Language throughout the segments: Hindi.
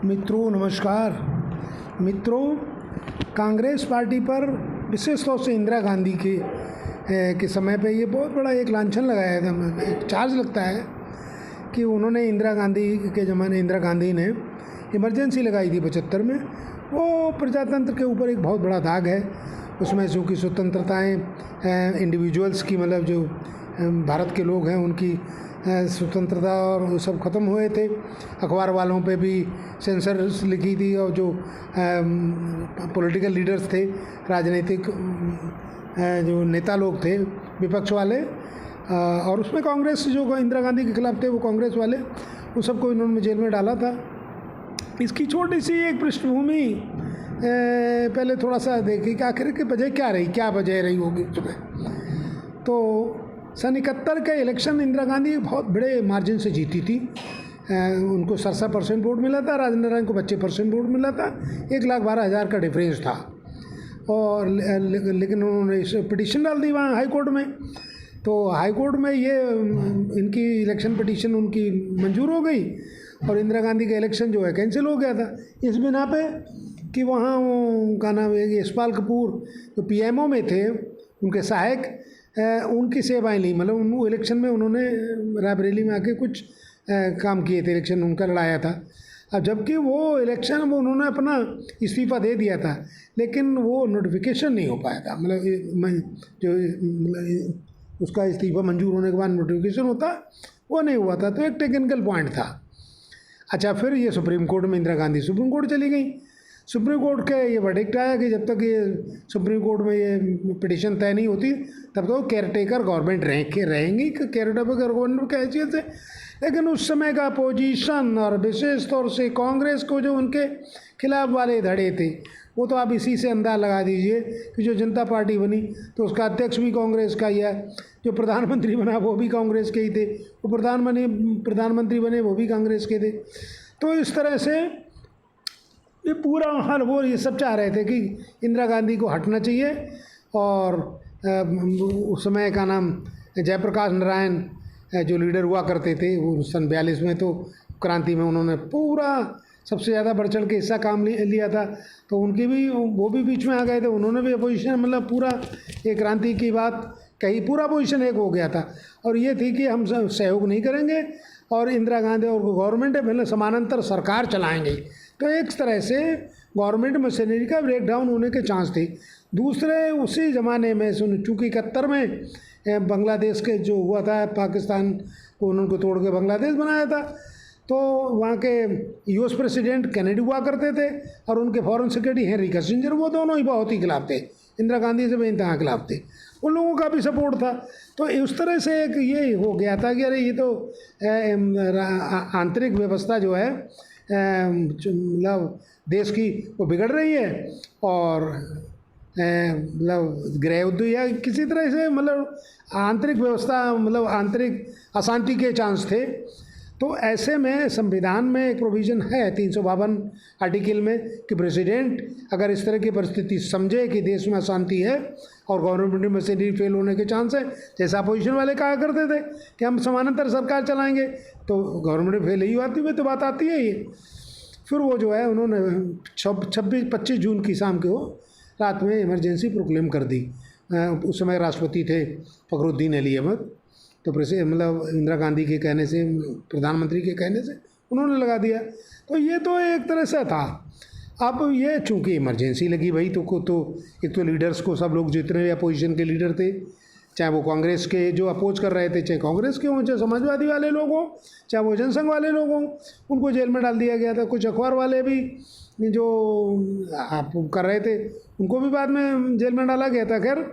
मित्रों नमस्कार। मित्रों, कांग्रेस पार्टी पर विशेष तौर से इंदिरा गांधी के समय पे ये बहुत बड़ा एक लांछन लगाया था, एक चार्ज लगता है कि उन्होंने इंदिरा गांधी के ज़माने इंदिरा गांधी ने इमरजेंसी लगाई थी 75 में। वो प्रजातंत्र के ऊपर एक बहुत बड़ा दाग है। उसमें चूँकि स्वतंत्रताएँ इंडिविजुअल्स की, मतलब जो भारत के लोग हैं उनकी स्वतंत्रता और वो सब ख़त्म हुए थे। अखबार वालों पे भी सेंसर लिखी थी, और जो पॉलिटिकल लीडर्स थे, राजनीतिक जो नेता लोग थे विपक्ष वाले, और उसमें कांग्रेस जो इंदिरा गांधी के खिलाफ थे वो कांग्रेस वाले, वो सबको इन्होंने जेल में डाला था। इसकी छोटी सी एक पृष्ठभूमि पहले थोड़ा सा देखिए कि आखिर की वजह क्या वजह रही होगी उसमें। तो सन 71 के इलेक्शन इंदिरा गांधी बहुत बड़े मार्जिन से जीती थी। उनको 67% वोट मिला था, राजेंद्र नारायण को 25% वोट मिला था। 1,12,000 का डिफरेंस था। और लेकिन उन्होंने पिटीशन डाल दी वहाँ हाई कोर्ट में। तो हाई कोर्ट में ये इनकी इलेक्शन पिटीशन उनकी मंजूर हो गई, और इंदिरा गांधी का इलेक्शन जो है कैंसिल हो गया था, इस बिना पे कि वहाँ उनका नाम यशपाल कपूर जो पीएमओ में थे, उनके सहायक, उनकी सेवाएं ली। मतलब उन इलेक्शन में उन्होंने रायबरेली में आके कुछ काम किए थे, इलेक्शन उनका लड़ाया था। अब जबकि वो इलेक्शन में उन्होंने अपना इस्तीफ़ा दे दिया था, लेकिन वो नोटिफिकेशन नहीं हो पाया था। मतलब उसका इस्तीफ़ा मंजूर होने के बाद नोटिफिकेशन होता, वो नहीं हुआ था। तो एक टेक्निकल पॉइंट था। अच्छा, फिर ये सुप्रीम कोर्ट में इंदिरा गांधी सुप्रीम कोर्ट चली गई। सुप्रीम कोर्ट के ये वर्डिक्ट आया कि जब तक ये सुप्रीम कोर्ट में ये पिटीशन तय नहीं होती तब तो केयर टेकर गवर्नमेंट रहेंगी, केयर टेकर गवर्नमेंट की हैसियत से। लेकिन उस समय का पोजीशन, और विशेष तौर से कांग्रेस को जो उनके खिलाफ वाले धड़े थे, वो तो आप इसी से अंदाज़ा लगा दीजिए कि जो जनता पार्टी बनी तो उसका अध्यक्ष भी कांग्रेस का ही है, जो प्रधानमंत्री बना वो भी कांग्रेस के ही थे, वो प्रधानमंत्री बने वो भी कांग्रेस के थे। तो इस तरह से ये पूरा हाल, वो ये सब चाह रहे थे कि इंदिरा गांधी को हटना चाहिए। और उस समय का नाम जयप्रकाश नारायण जो लीडर हुआ करते थे, वो सन 42 में तो क्रांति में उन्होंने पूरा सबसे ज़्यादा बढ़ चढ़ के हिस्सा काम लिया था। तो उनकी भी, वो भी बीच में आ गए थे, उन्होंने भी अपोजिशन, मतलब पूरा एक क्रांति की बात कही, पूरा अपोजिशन एक हो गया था। और ये थी कि हम सहयोग नहीं करेंगे और इंदिरा गांधी और गवर्नमेंट है पहले समानांतर सरकार चलाएंगे। तो एक तरह से गवर्नमेंट मशीनरी का ब्रेकडाउन होने के चांस थे। दूसरे, उसी ज़माने में चूँकि 71 में बांग्लादेश के जो हुआ था, पाकिस्तान को उन्होंने तोड़ के बांग्लादेश बनाया था, तो वहाँ के यूएस प्रेसिडेंट कैनेडी हुआ करते थे, और उनके फॉरेन सेक्रेटरी हेनरी किसिंजर, वो दोनों ही बहुत ही खिलाफ थे, इंदिरा गांधी से बेइंतहा खिलाफ थे। उन लोगों का भी सपोर्ट था। तो उस तरह से एक ये हो गया था कि अरे ये तो आंतरिक व्यवस्था जो है मतलब देश की वो बिगड़ रही है, और मतलब गृह युद्ध या किसी तरह से, मतलब आंतरिक व्यवस्था, मतलब आंतरिक अशांति के चांस थे। तो ऐसे में संविधान में एक प्रोविज़न है 352 आर्टिकल में कि प्रेसिडेंट अगर इस तरह की परिस्थिति समझे कि देश में अशांति है और गवर्नमेंट मशीनरी फेल होने के चांस है, जैसा अपोजिशन वाले कहा करते थे कि हम समानांतर सरकार चलाएंगे, तो गवर्नमेंट फेल ही आती हुई तो बात आती है ये। फिर वो जो है उन्होंने 25 जून की शाम को रात में इमरजेंसी प्रोक्लेम कर दी। उस समय राष्ट्रपति थे फखरुद्दीन अली अहमद। तो मतलब इंदिरा गांधी के कहने से, प्रधानमंत्री के कहने से उन्होंने लगा दिया। तो ये तो एक तरह से था। अब ये चूँकि इमरजेंसी लगी भाई, तो एक तो लीडर्स को, सब लोग जितने भी अपोजिशन के लीडर थे, चाहे वो कांग्रेस के जो अपोज कर रहे थे, चाहे कांग्रेस के हों, चाहे समाजवादी वाले लोग हों, चाहे वो जनसंघ वाले लोग हों, उनको जेल में डाल दिया गया था। कुछ अखबार वाले भी जो आप कर रहे थे उनको भी बाद में जेल में डाला गया था। खैर,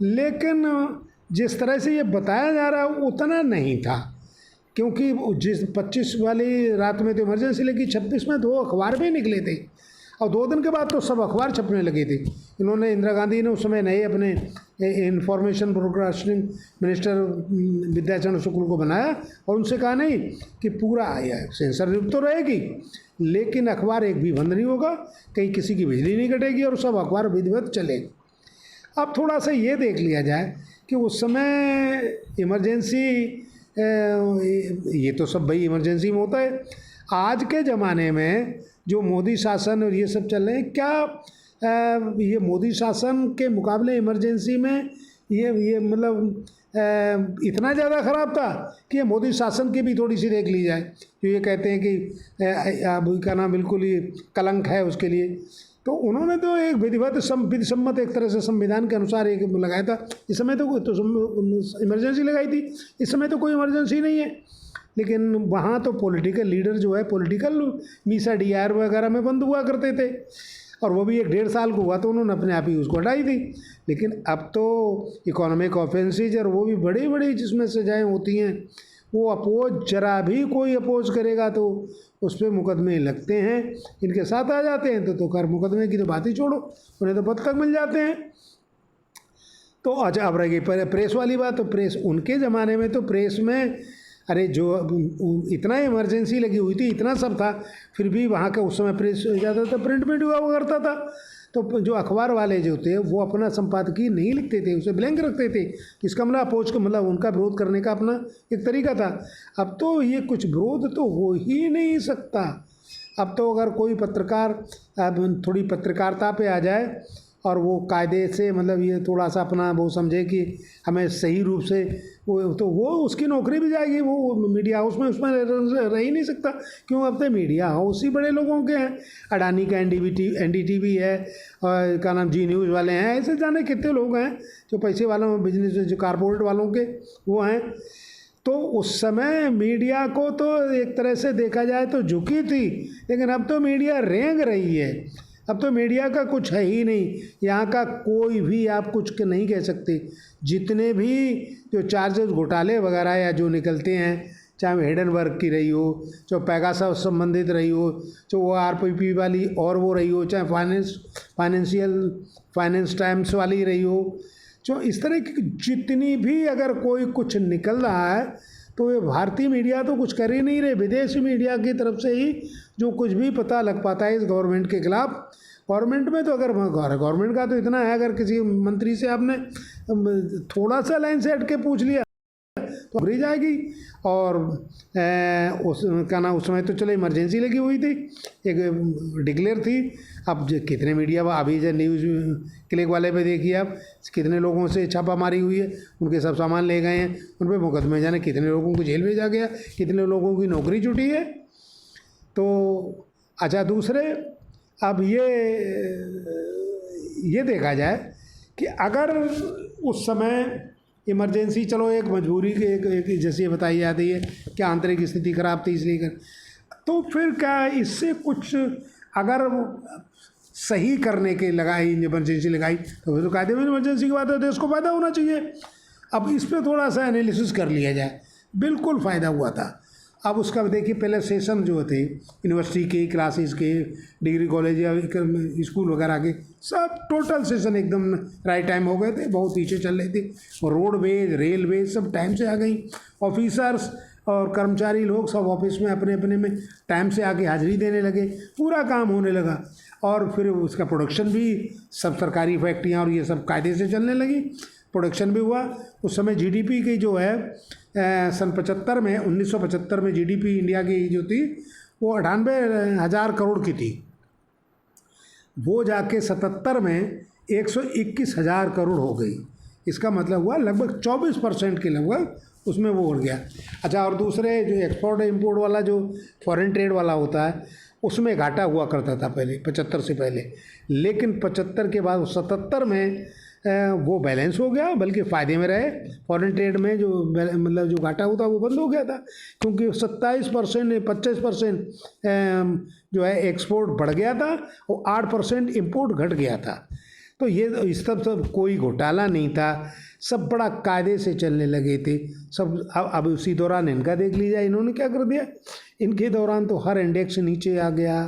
लेकिन जिस तरह से ये बताया जा रहा है उतना नहीं था, क्योंकि जिस 25 वाली रात में तो इमरजेंसी लगी, 26 में 2 अखबार भी निकले थे, और 2 दिन के बाद तो सब अखबार छपने लगे थे। इन्होंने, इंदिरा गांधी ने उस समय नए अपने information broadcasting minister Vidyacharan Shukla को बनाया, और उनसे कहा नहीं कि पूरा सेंसरशिप तो रहेगी, लेकिन अखबार एक भी बंद नहीं होगा, कहीं किसी की बिजली नहीं कटेगी, और सब अखबार विधिवत चलेंगे। अब थोड़ा सा ये देख लिया जाए कि उस समय इमरजेंसी, ये तो सब भाई इमरजेंसी में होता है। आज के ज़माने में जो मोदी शासन और ये सब चल रहे हैं, क्या ये मोदी शासन के मुकाबले इमरजेंसी में ये मतलब इतना ज़्यादा ख़राब था कि ये मोदी शासन की भी थोड़ी सी देख ली जाए। जो ये कहते हैं कि अब का नाम बिल्कुल ही कलंक है उसके लिए, तो उन्होंने तो एक विधिवत विधिसम्मत एक तरह से संविधान के अनुसार एक लगाया था। इस समय तो इमरजेंसी लगाई थी, इस समय तो कोई इमरजेंसी नहीं है। लेकिन वहाँ तो पॉलिटिकल लीडर जो है, पॉलिटिकल मीसा डीआर वगैरह में बंद हुआ करते थे, और वो भी 1-1.5 साल को हुआ तो उन्होंने अपने आप ही उसको हटाई थी। लेकिन अब तो इकोनॉमिक ऑफेंसेज और वो भी बड़ी बड़ी जिसमें सजाएँ होती हैं, वो अपोज जरा भी कोई अपोज करेगा तो उस पर मुकदमे लगते हैं। इनके साथ आ जाते हैं तो कर मुकदमे की तो बात ही छोड़ो, उन्हें तो पद तक मिल जाते हैं। तो अच्छा, अब रह गई प्रेस वाली बात। तो प्रेस, उनके ज़माने में तो प्रेस में अरे जो इतना इमरजेंसी लगी हुई थी, इतना सब था, फिर भी वहाँ का उस समय प्रेस ज़्यादा था, प्रिंट मीडिया हुआ करता था। तो जो अखबार वाले जो थे वो अपना संपादकीय नहीं लिखते थे, उसे ब्लैंक रखते थे। इसका मतलब अपोज का मतलब उनका विरोध करने का अपना एक तरीका था। अब तो ये कुछ विरोध तो हो ही नहीं सकता। अब तो अगर कोई पत्रकार अब थोड़ी पत्रकारिता पे आ जाए और वो कायदे से मतलब ये थोड़ा सा अपना वो समझे कि हमें सही रूप से वो, तो वो उसकी नौकरी भी जाएगी। वो मीडिया हाउस में उसमें रह ही नहीं सकता। क्यों? अब तो मीडिया हाउस ही बड़े लोगों के हैं। अडानी का एनडीटीवी है, और क्या नाम जी न्यूज़ वाले हैं, ऐसे जाने कितने लोग हैं जो पैसे वालों बिजनेस जो कारपोरेट वालों के वो हैं। तो उस समय मीडिया को तो एक तरह से देखा जाए तो झुकी थी, लेकिन अब तो मीडिया रेंग रही है। अब तो मीडिया का कुछ है ही नहीं। यहाँ का कोई भी आप कुछ नहीं कह सकते। जितने भी जो चार्जेस घोटाले वगैरह या जो निकलते हैं, चाहे वो हिडनबर्ग की रही हो, चाहे पैगासस संबंधित रही हो, चाहे वो आरपीपी वाली और वो रही हो, चाहे फाइनेंस टाइम्स वाली रही हो, जो इस तरह की जितनी भी अगर कोई कुछ निकल रहा है तो ये भारतीय मीडिया तो कुछ कर ही नहीं रहे। विदेशी मीडिया की तरफ से ही जो कुछ भी पता लग पाता है इस गवर्नमेंट के खिलाफ। गवर्नमेंट में तो अगर गवर्नमेंट का तो इतना है, अगर किसी मंत्री से आपने थोड़ा सा लाइन से हट के पूछ लिया तो भरी जाएगी। और उस का ना उस समय तो चलो इमरजेंसी लगी हुई थी, एक डिक्लेयर थी। अब कितने मीडिया अभी जो न्यूज़ क्लिक वाले पे देखिए आप, कितने लोगों से छापामारी हुई है, उनके सब सामान ले गए हैं, उन पर मुकदमे जाने कितने लोगों को जेल भेजा गया, कितने लोगों की नौकरी छूटी है। तो अच्छा, दूसरे अब ये देखा जाए कि अगर उस समय इमरजेंसी, चलो एक मजबूरी के एक जैसे बताई जाती है कि आंतरिक स्थिति खराब थी इसलिए कर, तो फिर क्या इससे कुछ अगर सही करने के लगाई इमरजेंसी लगाई तो फिर तो कायदे में इमरजेंसी की बात है, देश को फ़ायदा होना चाहिए। अब इस पर थोड़ा सा एनालिसिस कर लिया जाए, बिल्कुल फ़ायदा हुआ था। अब उसका देखिए, पहले सेशन जो थे यूनिवर्सिटी के क्लासेस के, डिग्री कॉलेज या स्कूल वगैरह के, सब टोटल सेशन एकदम राइट टाइम हो गए थे, बहुत पीछे चल रहे थे। और रोडवेज, रेलवे सब टाइम से आ गई। ऑफिसर्स और कर्मचारी लोग सब ऑफिस में अपने अपने में टाइम से आके हाजिरी देने लगे, पूरा काम होने लगा। और फिर उसका प्रोडक्शन भी, सब सरकारी फैक्ट्रियाँ और ये सब कायदे से चलने लगी, प्रोडक्शन भी हुआ। उस समय जीडीपी की जो है सन 75 में 1975 में जीडीपी इंडिया की जो थी वो 98,000 करोड़ की थी। वो जाके 77 में 121,000 करोड़ हो गई। इसका मतलब हुआ लगभग 24% के लगभग उसमें वो उड़ गया। अच्छा, और दूसरे जो एक्सपोर्ट इम्पोर्ट वाला जो फॉरेन ट्रेड वाला होता है उसमें घाटा हुआ करता था पहले, 75 से पहले। लेकिन 75 के बाद 77 में वो बैलेंस हो गया, बल्कि फ़ायदे में रहे। फॉरेन ट्रेड में जो मतलब जो घाटा होता वो बंद हो गया था, क्योंकि 27% 25% जो है एक्सपोर्ट बढ़ गया था और 8% इम्पोर्ट घट गया था। तो ये इस सब कोई घोटाला नहीं था, सब बड़ा कायदे से चलने लगे थे सब। अब उसी दौरान इनका देख लीजिए, इन्होंने क्या कर दिया। इनके दौरान तो हर इंडेक्स नीचे आ गया।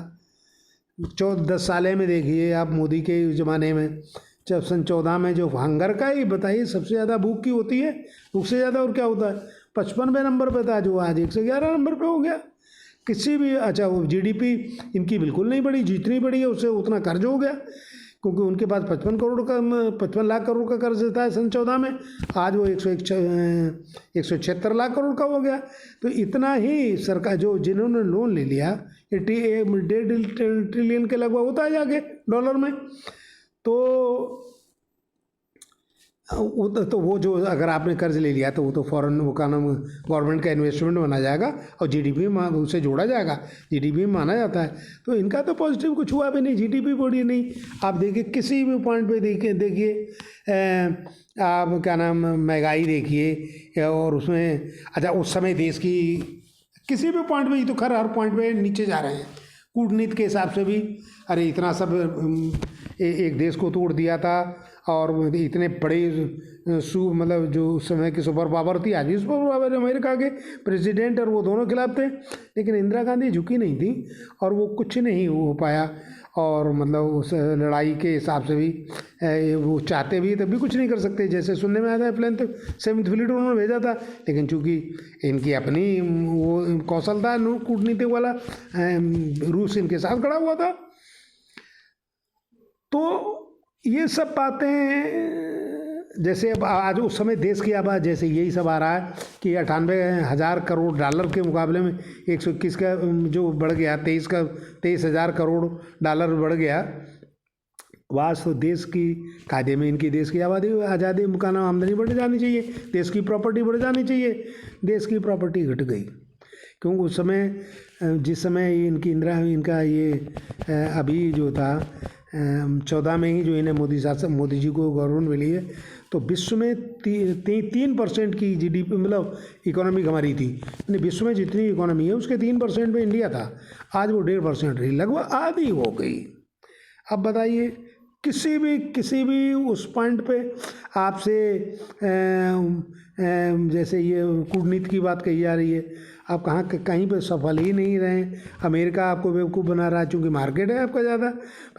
10 साल में देखिए आप, मोदी के ज़माने में जब सन 14 में जो हंगर का ही बताइए सबसे ज़्यादा भूख की होती है, भूख से ज़्यादा और क्या होता है, 55वें नंबर पे था, जो आज 111 नंबर पे हो गया। किसी भी अच्छा, वो जीडीपी इनकी बिल्कुल नहीं बढ़ी, जितनी बढ़ी है उससे उतना कर्ज हो गया। क्योंकि उनके पास 55 लाख करोड़ का कर्ज था सन 14 में, आज वो 176 लाख करोड़ का हो गया। तो इतना ही सरकार जो जिन्होंने लोन ले लिया, 1.5 ट्रिलियन के लगभग होता है जाके डॉलर में। तो वो जो अगर आपने कर्ज ले लिया तो वो तो फॉरेन वो का नाम गवर्नमेंट का इन्वेस्टमेंट माना जाएगा और जीडीपी में उसे जोड़ा जाएगा, जीडीपी में माना जाता है। तो इनका तो पॉजिटिव कुछ हुआ भी नहीं, जीडीपी बढ़ी नहीं। आप देखिए किसी भी पॉइंट पे देखिए आप क्या नाम महंगाई देखिए, और उसमें अच्छा उस समय देश की किसी भी पॉइंट पे, ये तो खैर हर पॉइंट पे नीचे जा रहे हैं। कूटनीति के हिसाब से भी अरे इतना सब एक देश को तोड़ दिया था, और इतने बड़े मतलब जो उस समय की सुपर पावर थी, आज भी सुपर पावर अमेरिका के प्रेसिडेंट और वो दोनों खिलाफ थे, लेकिन इंदिरा गांधी झुकी नहीं थी और वो कुछ नहीं हो पाया। और मतलब उस लड़ाई के हिसाब से भी वो चाहते भी तब भी कुछ नहीं कर सकते। जैसे सुनने में आया था प्लान तो 7th फ्लीट उन्होंने भेजा था, लेकिन चूंकि इनकी अपनी वो कौशल था कूटनीति वाला, रूस इनके साथ खड़ा हुआ था। तो ये सब बातें जैसे अब आज उस समय देश की आबादी जैसे यही सब आ रहा है कि 98,000 करोड़ डॉलर के मुकाबले में 121 का जो बढ़ गया, 23,000 करोड़ डॉलर बढ़ गया। वास तो देश की कायदे में इनकी देश की आज़ादी मुकाना आमदनी बढ़ जानी चाहिए, देश की प्रॉपर्टी बढ़ जानी चाहिए। देश की प्रॉपर्टी घट गई क्योंकि उस समय जिस समय इनका ये अभी जो था 14 में ही जो इन्हें मोदी जी को गवर्नमेंट मिली है, तो विश्व में 3% की जीडीपी मतलब इकोनॉमी हमारी थी। यानी विश्व में जितनी इकोनॉमी है उसके 3% में इंडिया था, आज वो 1.5% रही, लगभग आधी हो गई। अब बताइए किसी भी उस पॉइंट पे आपसे जैसे ये कूटनीति की बात कही जा रही है, आप कहीं पे सफल ही नहीं रहे। अमेरिका आपको बेवकूफ़ बना रहा है चूँकि मार्केट है आपका ज़्यादा,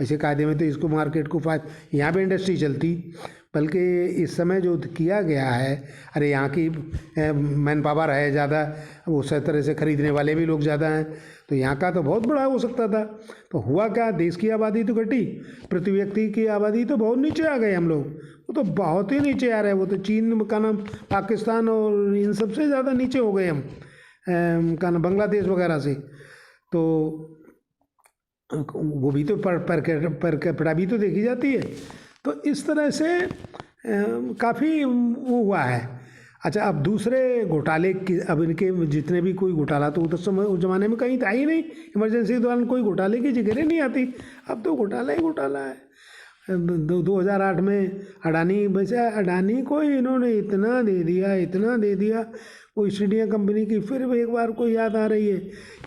वैसे कायदे में तो इसको मार्केट को यहाँ पे इंडस्ट्री चलती, बल्कि इस समय जो किया गया है, अरे यहाँ की मैन पावर है ज़्यादा, उस तरह से ख़रीदने वाले भी लोग ज़्यादा हैं, तो यहाँ का तो बहुत बड़ा हो सकता था। तो हुआ क्या, देश की आबादी तो घटी, प्रति व्यक्ति की आबादी तो बहुत नीचे आ गए हम लोग, वो तो बहुत ही नीचे आ रहे हैं। वो तो चीन का नाम, पाकिस्तान और इन सबसे ज़्यादा नीचे हो गए हम का नाम, बांग्लादेश वगैरह से। तो वो भी तो पर कैपिटा भी तो देखी जाती है। तो इस तरह से काफ़ी वो हुआ है। अच्छा, अब दूसरे घोटाले की, अब इनके जितने भी कोई घोटाला तो उस ज़माने में कहीं था ही नहीं, इमरजेंसी के दौरान कोई घोटाले की जिक्र ही नहीं आती। अब तो घोटाला ही घोटाला है। 2008 में अडानी, वैसे अडानी को इन्होंने इतना दे दिया वो ईस्ट इंडिया कंपनी की। फिर एक बार को याद आ रही है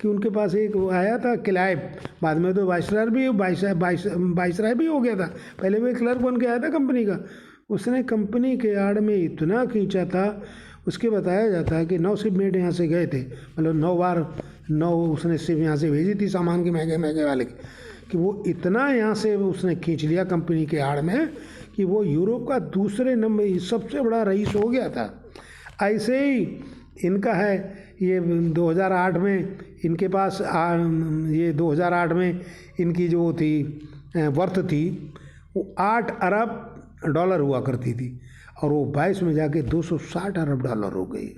कि उनके पास एक आया था क्लाइव, बाद में तो वाइसराय भी हो गया था, पहले वो क्लर्क बन के आया था कंपनी का। उसने कंपनी के आड़ में इतना खींचा था, उसके बताया जाता है कि 9 शिपमेट यहाँ से गए थे, मतलब 9 बार 9 उसने शिप यहाँ से भेजी थी सामान के महंगे वाले की, कि वो इतना यहाँ से उसने खींच लिया कंपनी के आड़ में कि वो यूरोप का दूसरे नंबर सबसे बड़ा रईस हो गया था। ऐसे ही इनका है, ये 2008 में इनके पास ये 2008 में इनकी जो थी वर्थ थी वो 8 अरब डॉलर हुआ करती थी, और वो 22 में जाके 260 अरब डॉलर हो गई।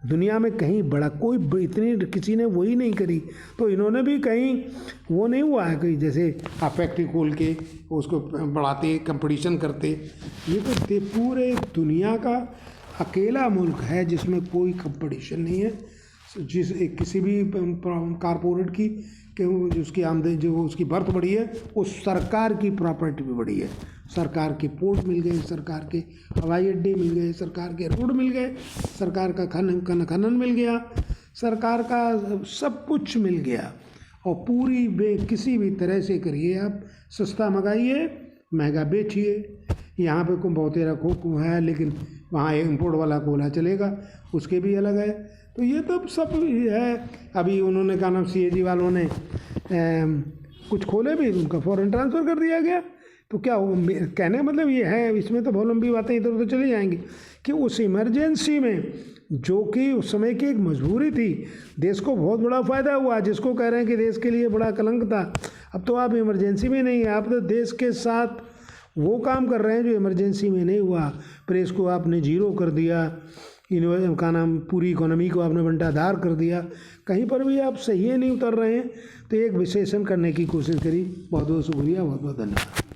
दुनिया में कहीं बड़ा कोई इतनी किसी ने वही नहीं करी। तो इन्होंने भी कहीं वो नहीं हुआ है कि जैसे आप फैक्ट्री खोल के उसको बढ़ाते, कंपटीशन करते। ये तो पूरे दुनिया का अकेला मुल्क है जिसमें कोई कंपटीशन नहीं है। किसी भी कारपोरेट की कि उसकी आमदनी जो उसकी बर्थ बढ़ी है, वो सरकार की प्रॉपर्टी भी बढ़ी है। सरकार के पोर्ट मिल गए, सरकार के हवाई अड्डे मिल गए, सरकार के रोड मिल गए, सरकार का खनन मिल गया, सरकार का सब कुछ मिल गया। और पूरी किसी भी तरह से करिए आप, सस्ता मंगाइए, महंगा बेचिए। यहाँ पे बहुत रखो है, लेकिन वहाँ इम्पोर्ट वाला कोला चलेगा, उसके भी अलग है। तो ये तो सब है। अभी उन्होंने कहा नाम CAG वालों ने कुछ खोले भी, उनका फॉरेन ट्रांसफ़र कर दिया गया। तो क्या कहने का मतलब ये है, इसमें तो बहुत लंबी बातें इधर उधर चली जाएंगी, कि उस इमरजेंसी में जो कि उस समय की एक मजबूरी थी, देश को बहुत बड़ा फ़ायदा हुआ। जिसको कह रहे हैं कि देश के लिए बड़ा कलंक था, अब तो आप इमरजेंसी में नहीं हैं, आप तो देश के साथ वो काम कर रहे हैं जो इमरजेंसी में नहीं हुआ। प्रेस को आपने जीरो कर दिया, का नाम पूरी इकोनॉमी को आपने बंटाधार कर दिया, कहीं पर भी आप सही नहीं उतर रहे हैं। तो एक विश्लेषण करने की कोशिश करी। बहुत बहुत शुक्रिया, बहुत बहुत धन्यवाद।